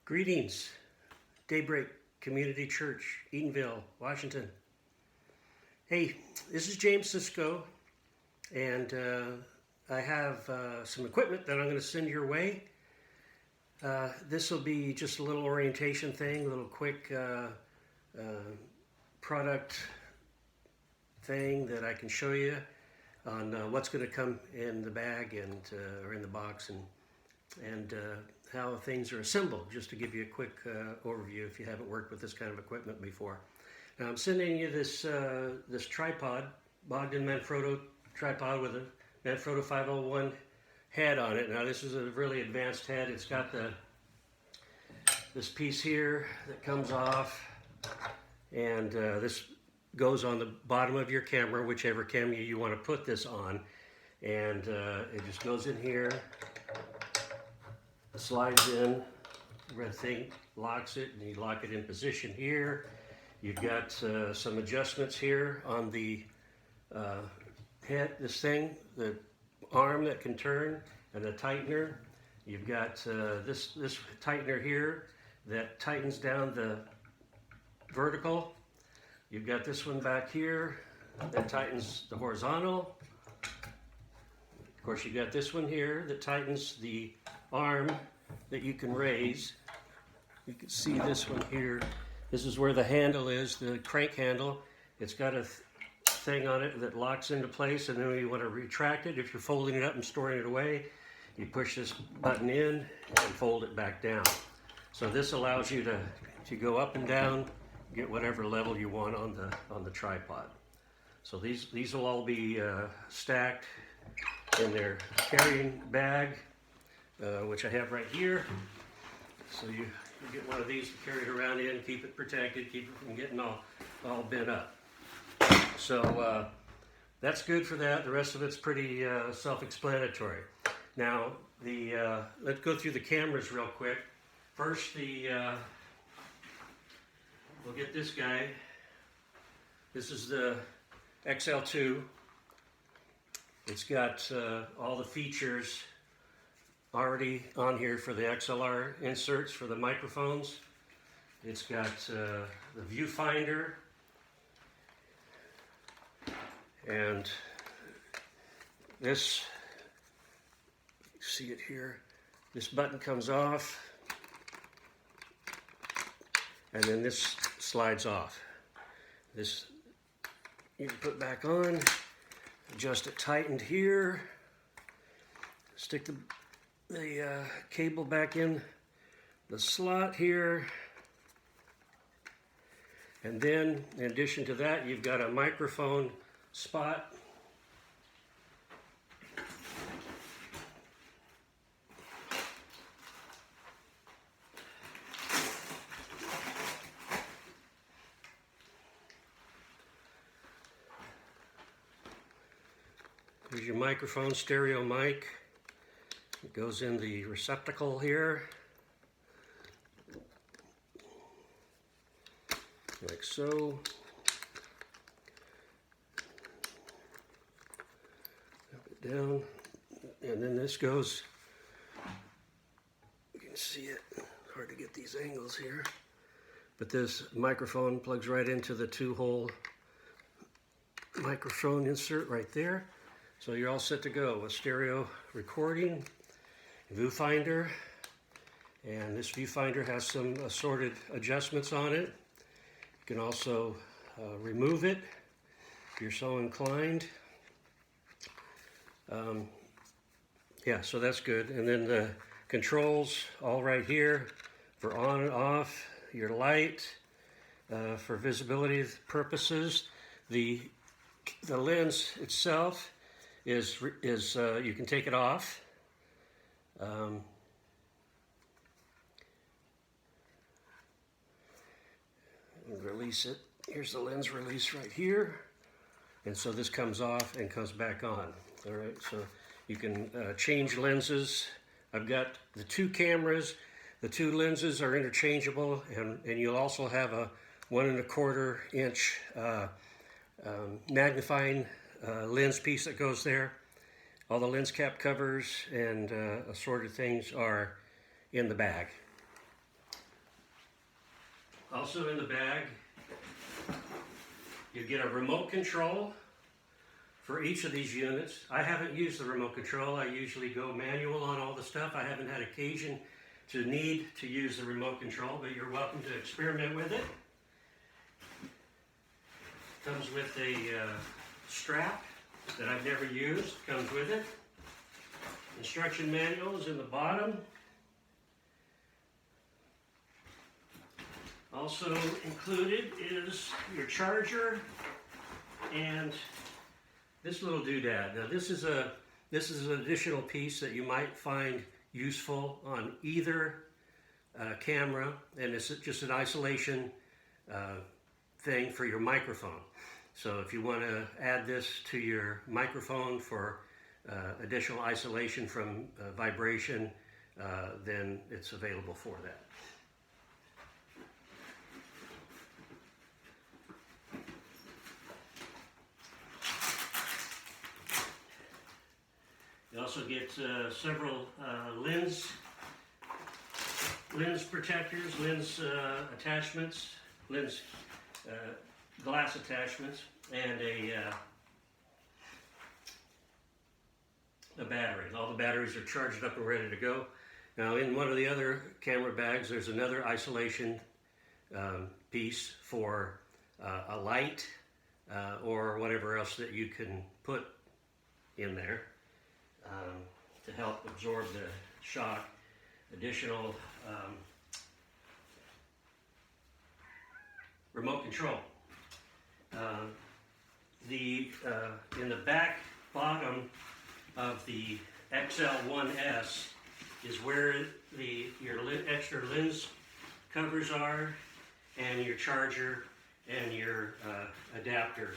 Greetings, Daybreak Community Church, Eatonville, Washington. Hey, this is James Cisco, and I have some equipment that I'm going to send your way. This will be just a little orientation thing, a little quick product thing that I can show you on what's going to come in the bag and or in the box and how things are assembled, just to give you a quick overview if you haven't worked with this kind of equipment before. Now I'm sending you this this tripod, Bogdan Manfrotto tripod with a Manfrotto 501 head on it. Now this is a really advanced head. It's got this piece here that comes off, and this goes on the bottom of your camera, whichever camera you want to put this on, and it just goes in here, slides in, red thing locks it, and you lock it in position here. You've got some adjustments here on the head, this thing, the arm that can turn, and the tightener. You've got this tightener here that tightens down the vertical. You've got this one back here that tightens the horizontal. Of course, you've got this one here that tightens the arm that you can raise. You can see this one here. This is where the handle is, the crank handle. It's got a thing on it that locks into place, and then when you want to retract it, if you're folding it up and storing it away, you push this button in and fold it back down. So this allows you to go up and down, get whatever level you want on the tripod. So these will all be stacked in their carrying bag, which I have right here. So you get one of these to carry it around in, keep it protected, keep it from getting all bent up. So that's good for that. The rest of it's pretty self-explanatory. Now let's go through the cameras real quick. First, we'll get this guy. This is the XL2. It's got all the features already on here for the XLR inserts for the microphones. It's got the viewfinder, and this, you see it here, this button comes off, and then this slides off. This you can put back on, adjust it tightened here, stick the cable back in the slot here, and then in addition to that, you've got a microphone spot. Here's your microphone, stereo mic. It goes in the receptacle here, like so. Up it down, and then this goes, you can see it, hard to get these angles here, but this microphone plugs right into the 2-hole microphone insert right there. So you're all set to go with stereo recording, viewfinder, and this viewfinder has some assorted adjustments on it. You can also remove it if you're so inclined. Yeah, so that's good. And then the controls all right here for on and off, your light, for visibility purposes. The lens itself is you can take it off. And release it. Here's the lens release right here, and so this comes off and comes back on. All right, so you can change lenses. I've got the 2 cameras. The 2 lenses are interchangeable, and you'll also have a 1 1/4 inch magnifying lens piece that goes there. All the lens cap covers and assorted things are in the bag. Also in the bag, you get a remote control for each of these units. I haven't used the remote control. I usually go manual on all the stuff. I haven't had occasion to need to use the remote control, but you're welcome to experiment with it. Comes with a strap that I've never used. Comes with it. Instruction manual is in the bottom. Also included is your charger and this little doodad. Now this is an additional piece that you might find useful on either camera, and it's just an isolation thing for your microphone. So if you want to add this to your microphone for additional isolation from vibration, then it's available for that. You also get several lens protectors, lens attachments, lens glass attachments, and a battery. All the batteries are charged up and ready to go. Now in one of the other camera bags there's another isolation piece for a light or whatever else that you can put in there to help absorb the shock. Additional remote control. In the back bottom of the XL1S is where your extra lens covers are, and your charger and your adapter.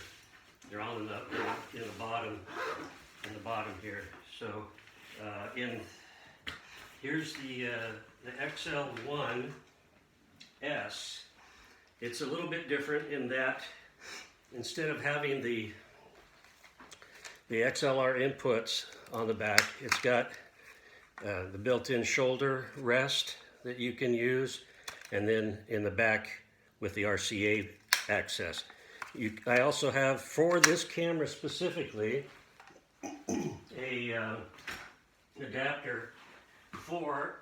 They're all in the bottom here. So here's the XL1S. It's a little bit different in that instead of having the XLR inputs on the back, it's got the built-in shoulder rest that you can use, and then in the back with the RCA access. I also have, for this camera specifically, a adapter for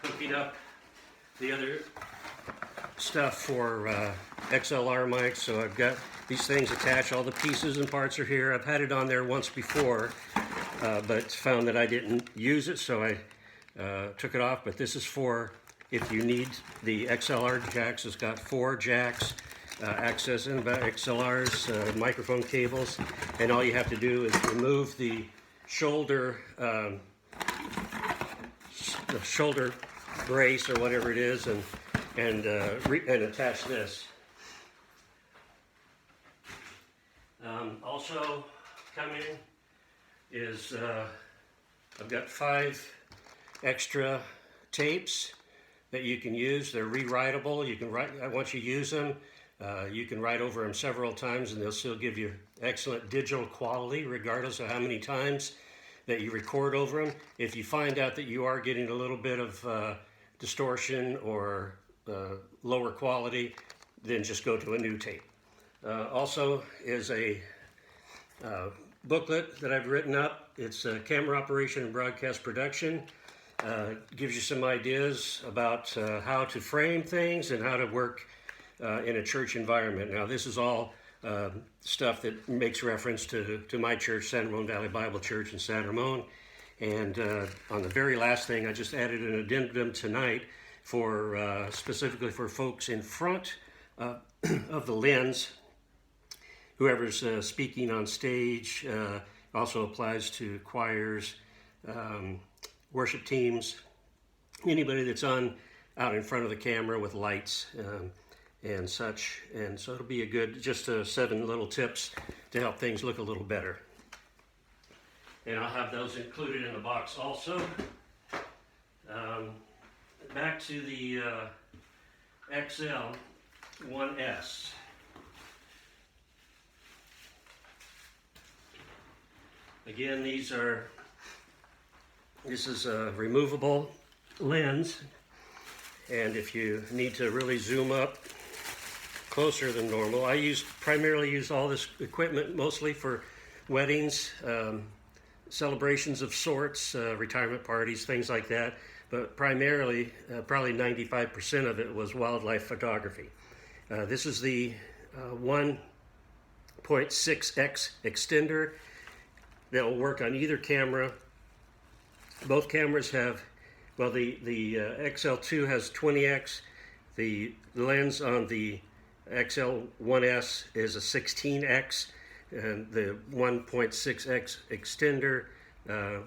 hooking up the other stuff for XLR mics. So I've got these things attached. All the pieces and parts are here. I've had it on there once before, but found that I didn't use it, so I took it off. But this is for if you need the XLR jacks. It's got 4 jacks, access and XLRs, microphone cables, and all you have to do is remove the shoulder brace or whatever it is, and attach this. Also coming is I've got 5 extra tapes that you can use. They're rewritable. You can write, once you use them, you can write over them several times, and they'll still give you excellent digital quality regardless of how many times that you record over them. If you find out that you are getting a little bit of distortion or lower quality, then just go to a new tape. Also is a booklet that I've written up. It's camera operation and broadcast production. Gives you some ideas about how to frame things and how to work in a church environment. Now this is all stuff that makes reference to my church, San Ramon Valley Bible Church in San Ramon. And on the very last thing, I just added an addendum tonight for specifically for folks in front of the lens. Whoever's speaking on stage, also applies to choirs, worship teams, anybody that's out in front of the camera with lights and such. And so it'll be a good, just 7 little tips to help things look a little better. And I'll have those included in the box also. Back to the XL1S. Again, this is a removable lens, And if you need to really zoom up closer than normal, I primarily use all this equipment mostly for weddings, celebrations of sorts, retirement parties, things like that. But primarily, probably 95% of it was wildlife photography. This is the 1.6x extender that will work on either camera. Both cameras have, well, the XL2 has 20x. The lens on the XL1S is a 16x, and the 1.6x extender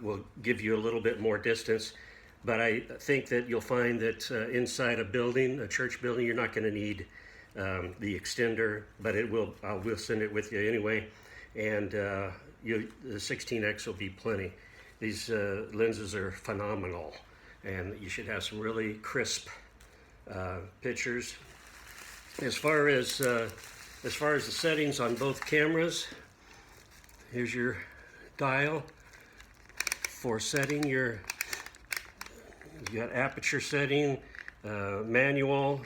will give you a little bit more distance. But I think that you'll find that inside a building, a church building, you're not going to need the extender, but we'll send it with you anyway, and the 16x will be plenty. These lenses are phenomenal, and you should have some really crisp pictures. As far as the settings on both cameras, here's your dial for setting your. You got aperture setting, manual,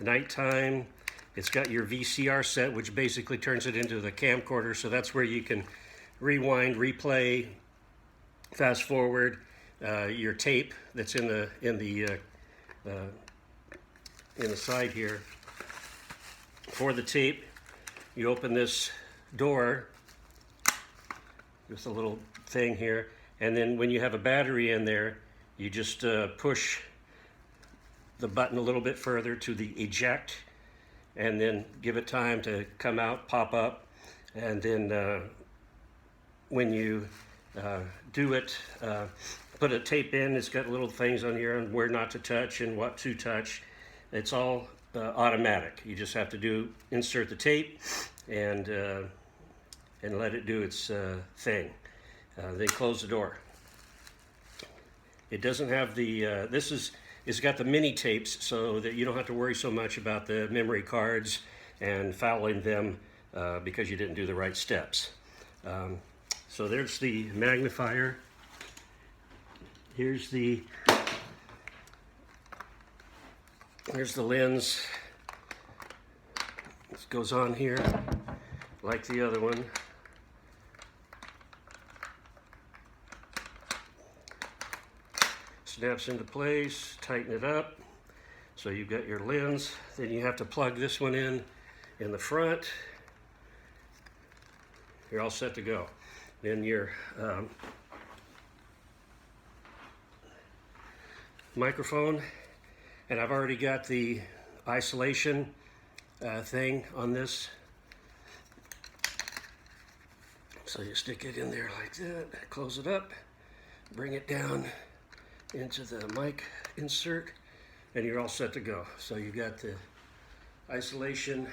nighttime. It's got your VCR set, which basically turns it into the camcorder. So that's where you can rewind, replay, fast forward. Your tape that's in the side here. For the tape, you open this door, just a little thing here, and then when you have a battery in there, you just push the button a little bit further to the eject, and then give it time to come out, pop up, and then when you do it, put a tape in. It's got little things on here on where not to touch and what to touch. It's all automatic. You just have to insert the tape and let it do its thing. Then close the door. It doesn't have the, it's got the mini tapes so that you don't have to worry so much about the memory cards and fouling them because you didn't do the right steps. So there's the magnifier. Here's the lens. This goes on here like the other one. Snaps into place, tighten it up. So you've got your lens. Then you have to plug this one in the front. You're all set to go. Then your microphone, and I've already got the isolation thing on this. So you stick it in there like that, close it up, bring it down into the mic insert, and you're all set to go. So you got the isolation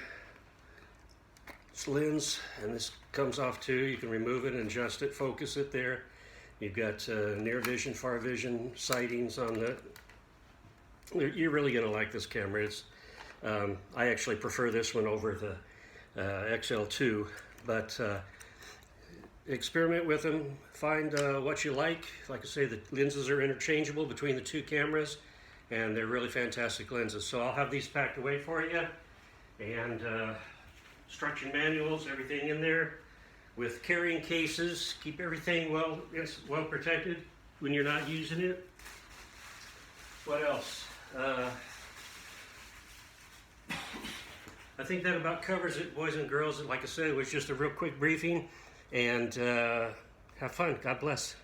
lens, and this comes off too. You can remove it and adjust it, focus it there. You've got near vision, far vision sightings on that. You're really going to like this camera. It's I actually prefer this one over the XL2, but experiment with them, find what you like. Like I say, the lenses are interchangeable between the two cameras, and they're really fantastic lenses. So I'll have these packed away for you, and instruction manuals, everything in there, with carrying cases. Keep everything well protected when you're not using it. What else? I think that about covers it, boys and girls. Like I said, it was just a real quick briefing, and have fun. God bless.